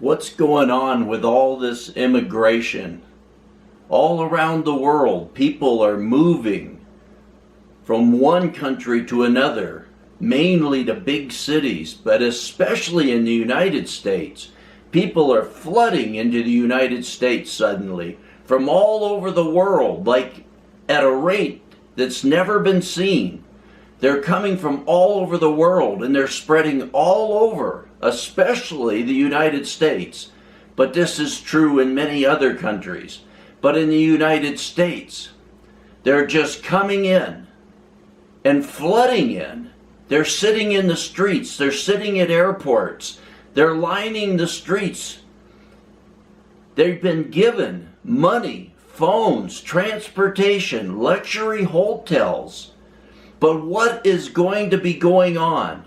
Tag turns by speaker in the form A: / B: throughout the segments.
A: What's going on with all this immigration? All around the world, people are moving from one country to another, mainly to big cities, but especially in the United States. People are flooding into the United States suddenly from all over the world, like at a rate that's never been seen. They're coming from all over the world and they're spreading all over, especially the United States. But this is true in many other countries. But in the United States, they're just coming in and flooding in. They're sitting in the streets. They're sitting at airports. They're lining the streets. They've been given money, phones, transportation, luxury hotels. But what is going to be going on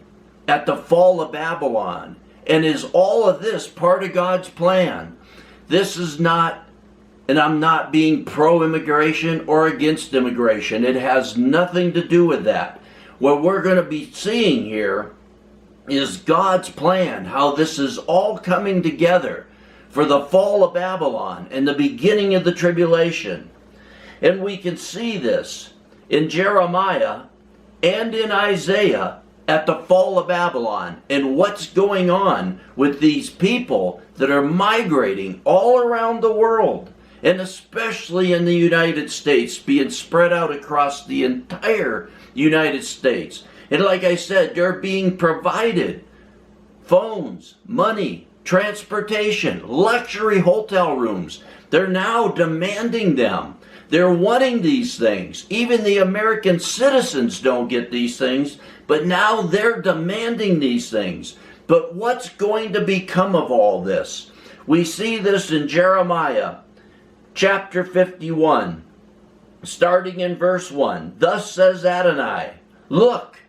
A: at the fall of Babylon? And is all of this part of God's plan? This is not, and I'm not being pro-immigration or against immigration. It has nothing to do with that. What we're going to be seeing here is God's plan, how this is all coming together for the fall of Babylon and the beginning of the tribulation. And we can see this in Jeremiah and in Isaiah at the fall of Babylon and what's going on with these people that are migrating all around the world, and especially in the United States, being spread out across the entire United States. And like I said, they're being provided phones, money, transportation, luxury hotel rooms. They're now demanding them. They're wanting these things. Even the American citizens don't get these things, but now they're demanding these things. But what's going to become of all this? We see this in Jeremiah chapter 51, starting in verse 1. Thus says Adonai, look,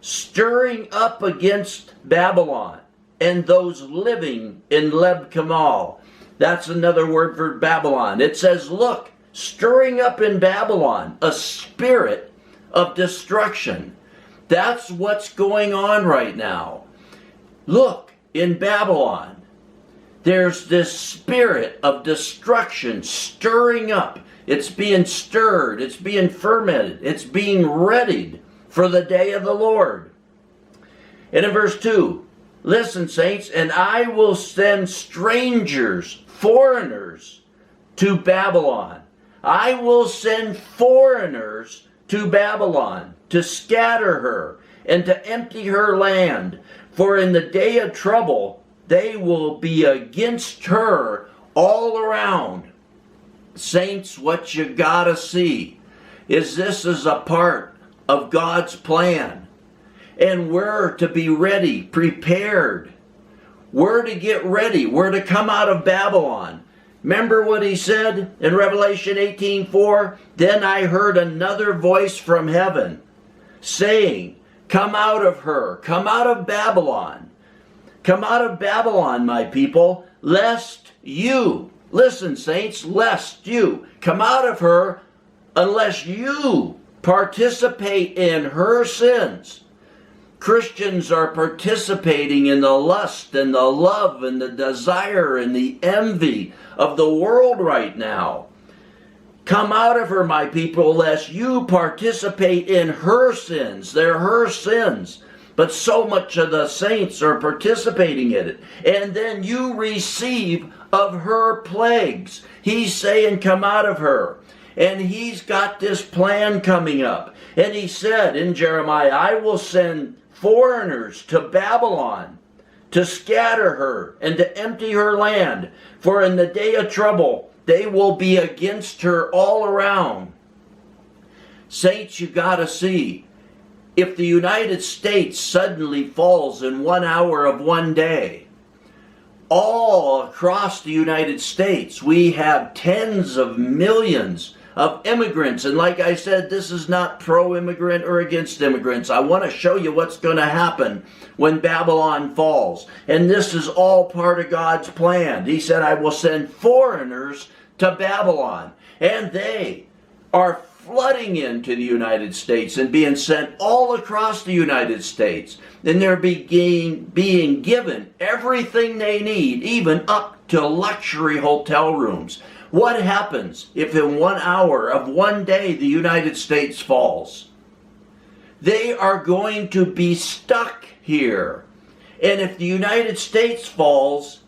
A: stirring up against Babylon and those living in Leb-Kamal. That's another word for Babylon. It says, look, stirring up in Babylon a spirit of destruction. That's what's going on right now. Look, in Babylon, there's this spirit of destruction stirring up. It's being stirred, it's being fermented, it's being readied for the day of the Lord. And in verse 2, listen, saints, and I will send strangers, foreigners, to Babylon. I will send foreigners to Babylon to scatter her and to empty her land. For in the day of trouble, they will be against her all around. Saints, what you gotta see is this is a part of God's plan. And we're to be ready, prepared. We're to get ready. We're to come out of Babylon. Remember what he said in Revelation 18:4? Then I heard another voice from heaven saying, come out of her, come out of Babylon. Come out of Babylon, my people, lest you, listen saints, lest you come out of her unless you participate in her sins. Christians are participating in the lust and the love and the desire and the envy of the world right now. Come out of her, my people, lest you participate in her sins. They're her sins. But so much of the saints are participating in it. And then you receive of her plagues. He's saying, come out of her. And he's got this plan coming up. And he said in Jeremiah, I will send foreigners to Babylon to scatter her and to empty her land. For in the day of trouble, they will be against her all around. Saints, you gotta see, if the United States suddenly falls in 1 hour of one day, all across the United States, we have tens of millions of immigrants. And like I said, this is not pro-immigrant or against immigrants. I want to show you what's going to happen when Babylon falls. And this is all part of God's plan. He said, I will send foreigners to Babylon. And they are flooding into the United States and being sent all across the United States. And they're being given everything they need, even up to luxury hotel rooms. What happens if in 1 hour of one day the United States falls? They are going to be stuck here. And if the United States falls,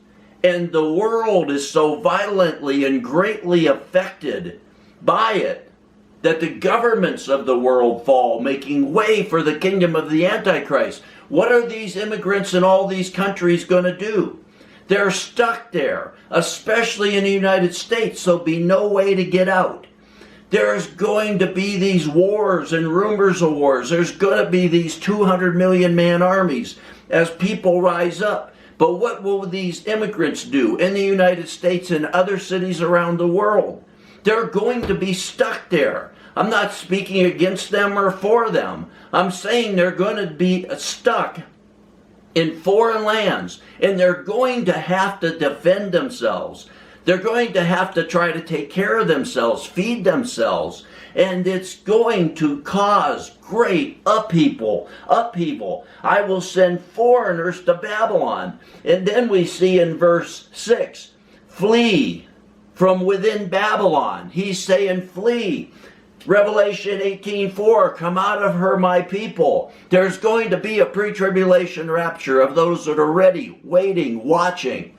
A: and the world is so violently and greatly affected by it, that the governments of the world fall, making way for the kingdom of the Antichrist, what are these immigrants in all these countries going to do? They're stuck there, especially in the United States, so there'll be no way to get out. There's going to be these wars and rumors of wars. There's going to be these 200 million man armies as people rise up. But what will these immigrants do in the United States and other cities around the world? They're going to be stuck there. I'm not speaking against them or for them. I'm saying they're going to be stuck in foreign lands, and they're going to have to defend themselves. They're going to have to try to take care of themselves, feed themselves, and it's going to cause great upheaval. I will send foreigners to Babylon. And then we see in verse 6, flee from within Babylon. He's saying flee. Revelation 18:4, come out of her, my people. There's going to be a pre-tribulation rapture of those that are ready, waiting, watching.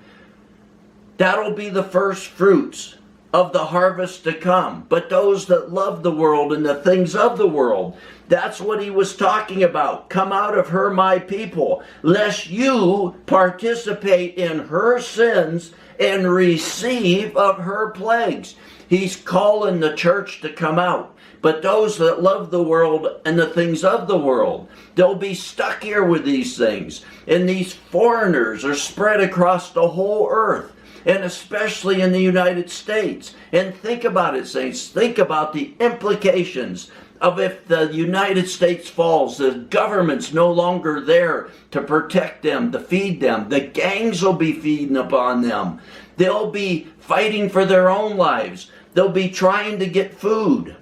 A: That'll be the first fruits of the harvest to come. But those that love the world and the things of the world, that's what he was talking about. Come out of her, my people, lest you participate in her sins and receive of her plagues. He's calling the church to come out. But those that love the world and the things of the world, they'll be stuck here with these things. And these foreigners are spread across the whole earth, and especially in the United States. And think about it, saints. Think about the implications of if the United States falls, the government's no longer there to protect them, to feed them. The gangs will be feeding upon them. They'll be fighting for their own lives. They'll be trying to get food.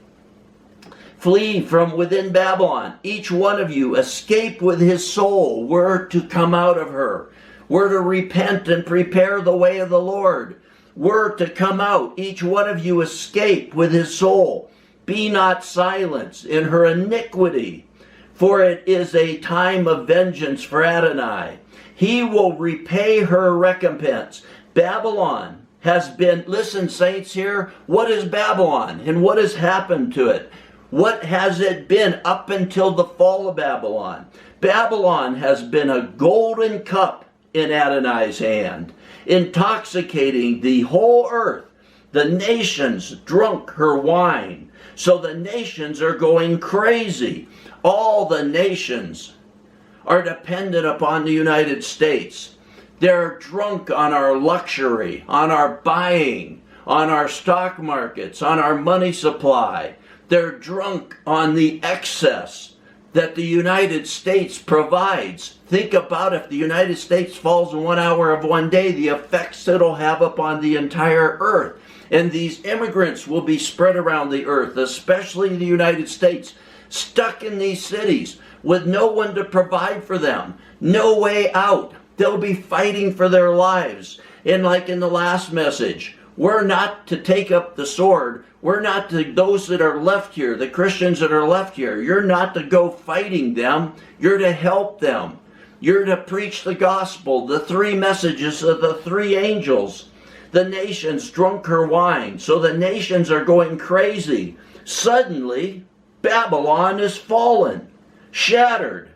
A: Flee from within Babylon. Each one of you escape with his soul. We're to come out of her. We're to repent and prepare the way of the Lord. We're to come out. Each one of you escape with his soul. Be not silenced in her iniquity, for it is a time of vengeance for Adonai. He will repay her recompense. Babylon has been, listen saints here, what is Babylon and what has happened to it? What has it been up until the fall of Babylon? Babylon has been a golden cup in Adonai's hand, intoxicating the whole earth. The nations drunk her wine, so the nations are going crazy. All the nations are dependent upon the United States. They're drunk on our luxury, on our buying, on our stock markets, on our money supply. They're drunk on the excess that the United States provides. Think about if the United States falls in 1 hour of one day, the effects it'll have upon the entire earth. And these immigrants will be spread around the earth, especially the United States, stuck in these cities with no one to provide for them, no way out. They'll be fighting for their lives. And like in the last message, we're not to take up the sword. We're not to, those that are left here, the Christians that are left here, you're not to go fighting them. You're to help them. You're to preach the gospel, the three messages of the three angels. The nations drunk her wine, so the nations are going crazy. Suddenly, Babylon is fallen, shattered.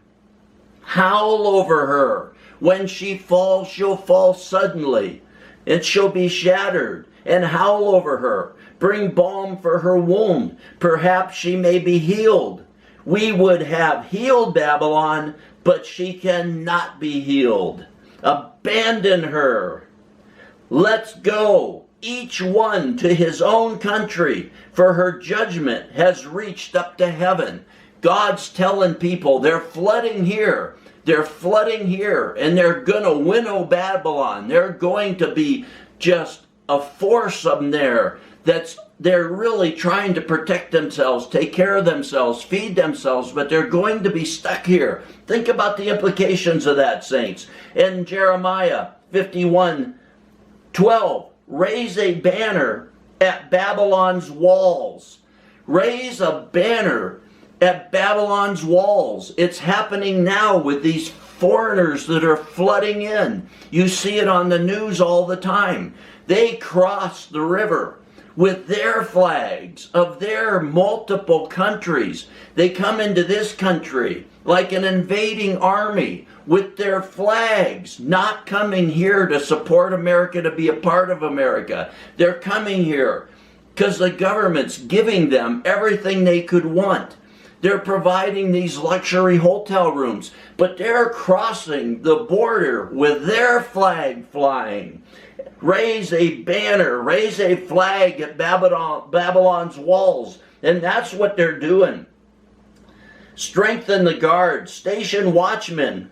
A: Howl over her. When she falls, she'll fall suddenly, and she'll be shattered. And howl over her. Bring balm for her wound. Perhaps she may be healed. We would have healed Babylon, but she cannot be healed. Abandon her. Let's go, each one to his own country, for her judgment has reached up to heaven. God's telling people they're flooding here. They're flooding here, and they're going to winnow Babylon. They're going to be just a force of them there that's they're really trying to protect themselves, take care of themselves, feed themselves, but they're going to be stuck here. Think about the implications of that, saints. In Jeremiah 51:12, raise a banner at Babylon's walls. Raise a banner at Babylon's walls. It's happening now with these foreigners that are flooding in. You see it on the news all the time. They cross the river with their flags of their multiple countries. They come into this country like an invading army with their flags, not coming here to support America, to be a part of America. They're coming here because the government's giving them everything they could want. They're providing these luxury hotel rooms, but they're crossing the border with their flag flying. Raise a banner, raise a flag at Babylon's walls. And that's what they're doing. Strengthen the guards, station watchmen,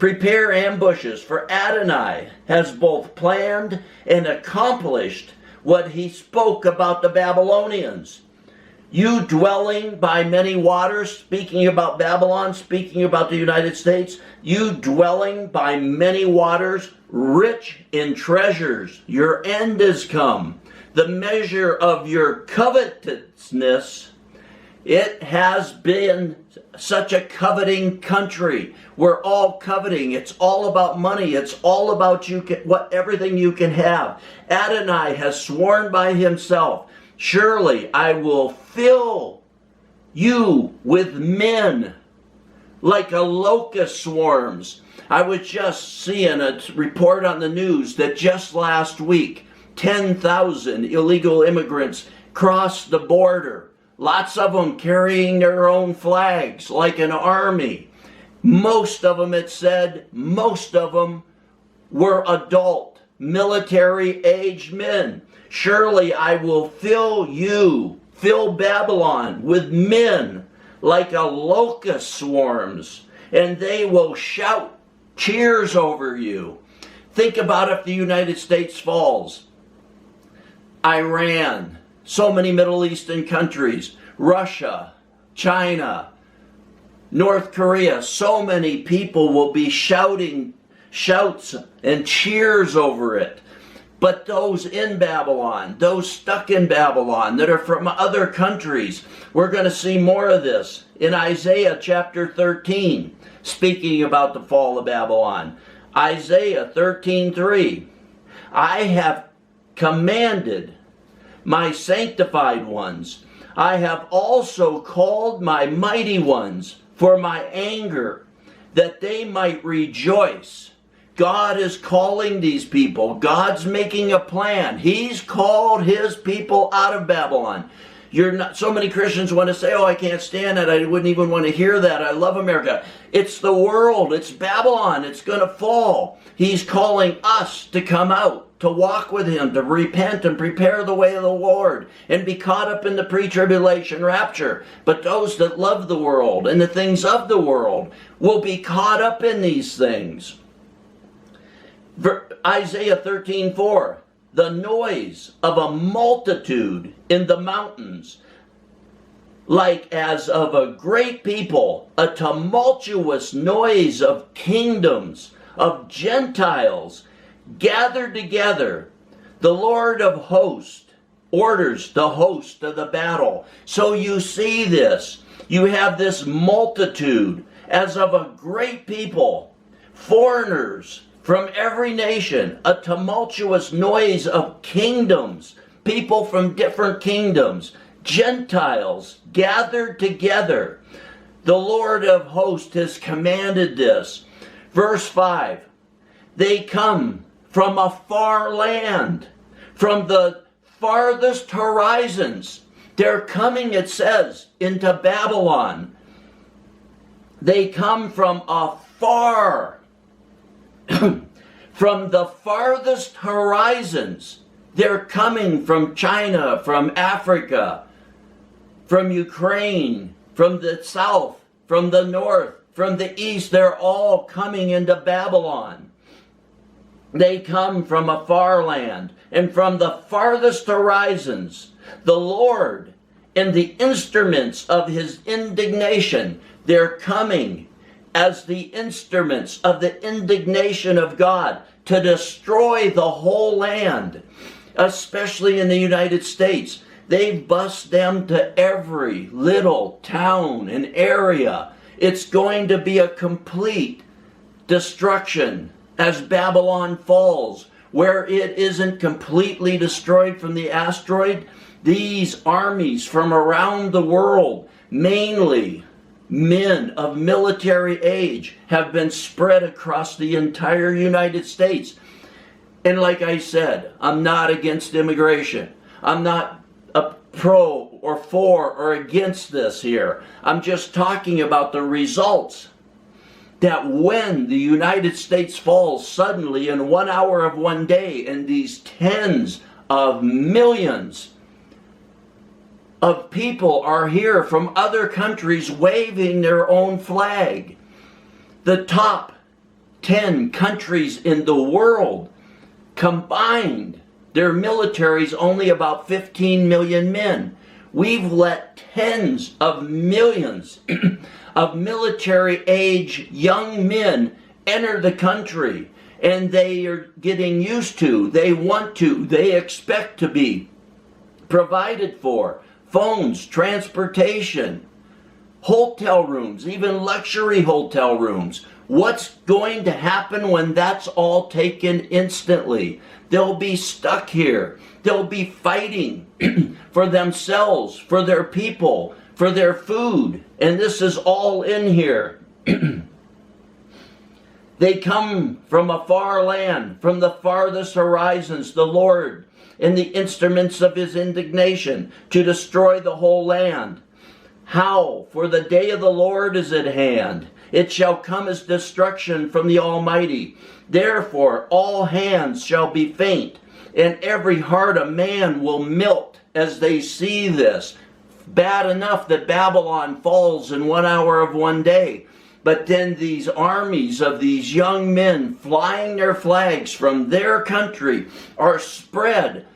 A: prepare ambushes, for Adonai has both planned and accomplished what he spoke about the Babylonians. You dwelling by many waters, speaking about Babylon, speaking about the United States, you dwelling by many waters, rich in treasures, your end is come. The measure of your covetousness, it has been such a coveting country. We're all coveting. It's all about money. It's all about everything you can have. Adonai has sworn by himself, surely I will fill you with men like a locust swarms. I was just seeing a report on the news that just last week, 10,000 illegal immigrants crossed the border. Lots of them carrying their own flags like an army. Most of them, it said, most of them were adult, military-aged men. Surely I will fill Babylon with men like a locust swarms, and they will shout cheers over you. Think about if the United States falls. Iran, so many Middle Eastern countries, Russia, China, North Korea, so many people will be shouting shouts and cheers over it. But those in Babylon, those stuck in Babylon that are from other countries, we're going to see more of this in Isaiah chapter 13, speaking about the fall of Babylon. Isaiah 13:3, I have commanded my sanctified ones. I have also called my mighty ones for my anger, that they might rejoice. God is calling these people. God's making a plan. He's called his people out of Babylon. So many Christians want to say, oh, I can't stand it. I wouldn't even want to hear that. I love America. It's the world. It's Babylon. It's going to fall. He's calling us to come out, to walk with him, to repent and prepare the way of the Lord, and be caught up in the pre-tribulation rapture. But those that love the world and the things of the world will be caught up in these things. Isaiah 13:4, the noise of a multitude in the mountains, like as of a great people, a tumultuous noise of kingdoms, of Gentiles, gathered together. The Lord of hosts orders the host of the battle. So you see this. You have this multitude as of a great people, foreigners from every nation, a tumultuous noise of kingdoms, people from different kingdoms, Gentiles gathered together. The Lord of hosts has commanded this. Verse 5, they come from a far land, from the farthest horizons. They're coming, it says, into Babylon. They come from afar, from the farthest horizons. They're coming from China, from Africa, from Ukraine, from the south, from the north, from the east. They're all coming into Babylon. They come from a far land and from the farthest horizons. The Lord and the instruments of his indignation, they're coming as the instruments of the indignation of God to destroy the whole land, especially in the United States. They've bussed them to every little town and area. It's going to be a complete destruction as Babylon falls. Where it isn't completely destroyed from the asteroid, these armies from around the world, mainly men of military age, have been spread across the entire United States. And like I said, I'm not against immigration. I'm not a pro or for or against this here. I'm just talking about the results. That when the United States falls suddenly in 1 hour of one day, and these tens of millions of people are here from other countries waving their own flag. The top 10 countries in the world combined, their military's only about 15 million men. We've let tens of millions of military age young men enter the country, and they are getting used to, they want to, they expect to be provided for. Phones, transportation, hotel rooms, even luxury hotel rooms. What's going to happen when that's all taken instantly? They'll be stuck here. They'll be fighting for themselves, for their people, for their food. And this is all in here. They come from a far land, from the farthest horizons, the Lord, and the instruments of his indignation, to destroy the whole land. How? For the day of the Lord is at hand. It shall come as destruction from the Almighty. Therefore all hands shall be faint, and every heart of man will melt as they see this. Bad enough that Babylon falls in 1 hour of one day. But then these armies of these young men flying their flags from their country are spread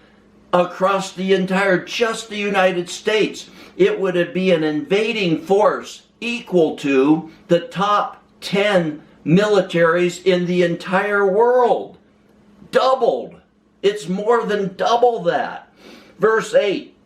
A: across the entire, just the United States. It would be an invading force equal to the top 10 militaries in the entire world. Doubled. It's more than double that. Verse 8.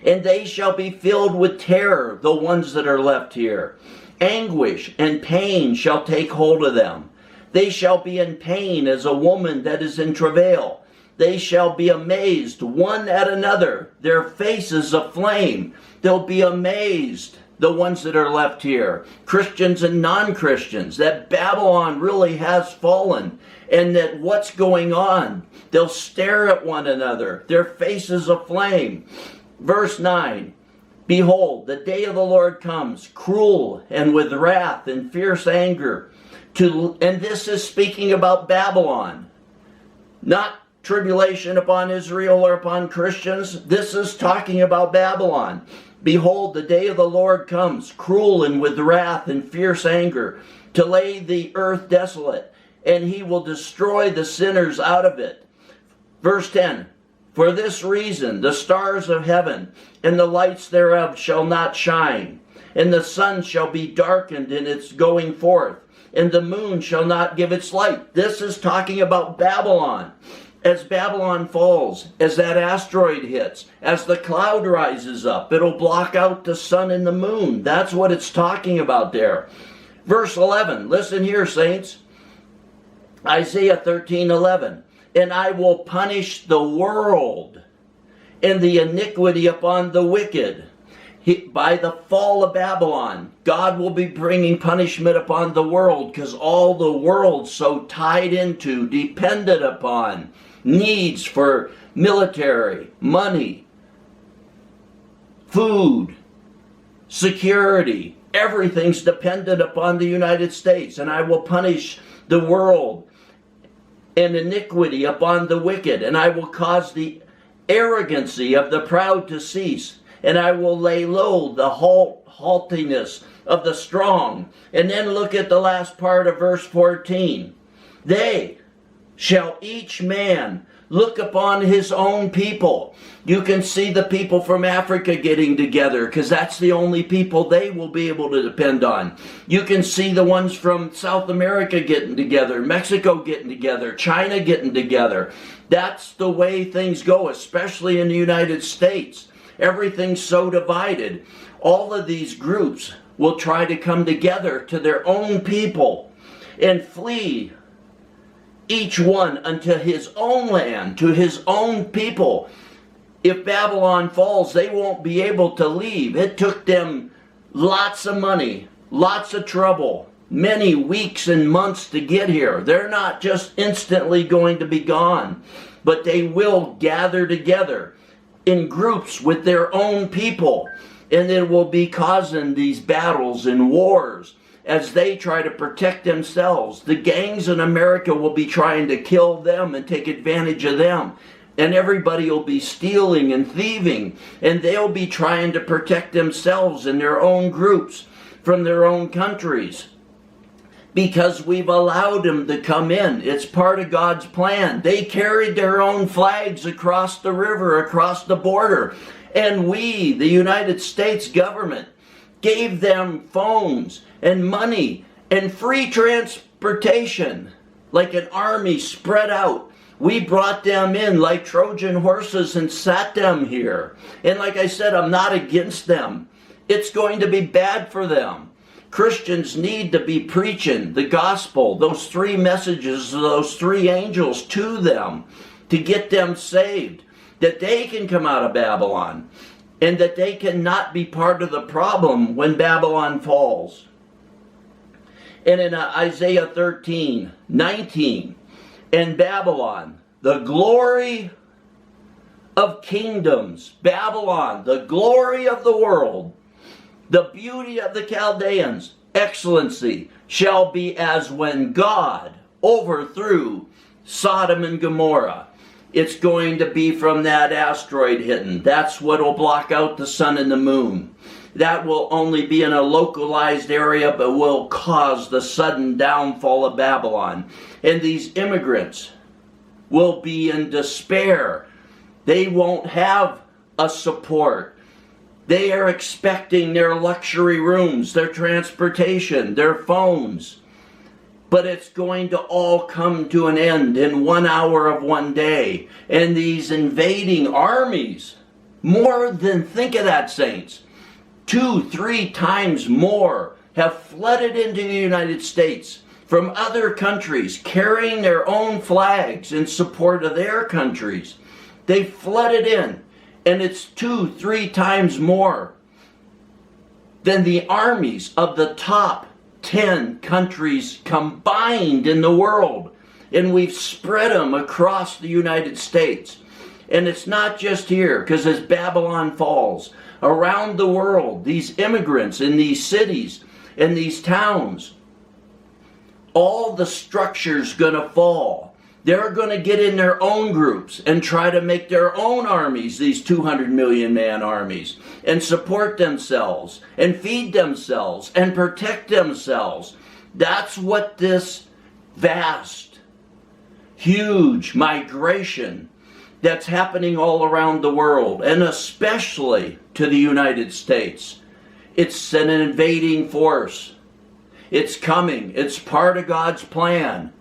A: And they shall be filled with terror, the ones that are left here. Anguish and pain shall take hold of them. They shall be in pain as a woman that is in travail. They shall be amazed one at another, their faces aflame. They'll be amazed, the ones that are left here, Christians and non-Christians, that Babylon really has fallen and that what's going on. They'll stare at one another, their faces aflame. Verse 9, behold, the day of the Lord comes, cruel and with wrath and fierce anger. And this is speaking about Babylon, not tribulation upon Israel or upon Christians. This is talking about Babylon. Behold, the day of the Lord comes, cruel and with wrath and fierce anger, to lay the earth desolate, and he will destroy the sinners out of it. Verse 10, for this reason the stars of heaven and the lights thereof shall not shine, and the sun shall be darkened in its going forth, and the moon shall not give its light. This is talking about Babylon. As Babylon falls, as that asteroid hits, as the cloud rises up, it'll block out the sun and the moon. That's what it's talking about there. Verse 11, listen here, saints. Isaiah 13:11. And I will punish the world and the iniquity upon the wicked. By the fall of Babylon, God will be bringing punishment upon the world, because all the world's so tied into, dependent upon, needs for military, money, food, security. Everything's dependent upon the United States. And I will punish the world and iniquity upon the wicked, and I will cause the arrogancy of the proud to cease, and I will lay low the haughtiness of the strong. And then look at the last part of verse 14. They shall each man look upon his own people. You can see the people from Africa getting together because that's the only people they will be able to depend on. You can see the ones from South America getting together, Mexico getting together, China getting together. That's the way things go, especially in the United States. Everything's so divided. All of these groups will try to come together to their own people and flee, each one unto his own land, to his own people. If Babylon falls, they won't be able to leave. It took them lots of money, lots of trouble, many weeks and months to get here. They're not just instantly going to be gone, but they will gather together in groups with their own people, and it will be causing these battles and wars as they try to protect themselves. The gangs in America will be trying to kill them and take advantage of them. And everybody will be stealing and thieving, and they'll be trying to protect themselves in their own groups from their own countries, because we've allowed them to come in. It's part of God's plan. They carried their own flags across the river, across the border, and we, the United States government, gave them phones and money and free transportation, like an army spread out. We brought them in like Trojan horses and sat them here. And like I said, I'm not against them. It's going to be bad for them. Christians need to be preaching the gospel, those three messages, those three angels to them, to get them saved, that they can come out of Babylon, and that they cannot be part of the problem when Babylon falls. And in Isaiah 13:19, and Babylon, the glory of kingdoms, Babylon, the glory of the world, the beauty of the Chaldeans, excellency, shall be as when God overthrew Sodom and Gomorrah. It's going to be from that asteroid hitting. That's what will block out the sun and the moon. That will only be in a localized area, but will cause the sudden downfall of Babylon. And these immigrants will be in despair. They won't have a support. They are expecting their luxury rooms, their transportation, their phones. But it's going to all come to an end in 1 hour of one day. And these invading armies, more than, think of that, saints, 2-3 times more have flooded into the United States from other countries, carrying their own flags in support of their countries. They flooded in, and it's 2-3 times more than the armies of the top 10 countries combined in the world. And we've spread them across the United States. And it's not just here, because as Babylon falls, around the world, these immigrants in these cities, in these towns, all the structure's gonna fall. They're gonna get in their own groups and try to make their own armies, these 200 million man armies, and support themselves, and feed themselves, and protect themselves. That's what this vast, huge migration that's happening all around the world, and especially to the United States. It's an invading force. It's coming. It's part of God's plan.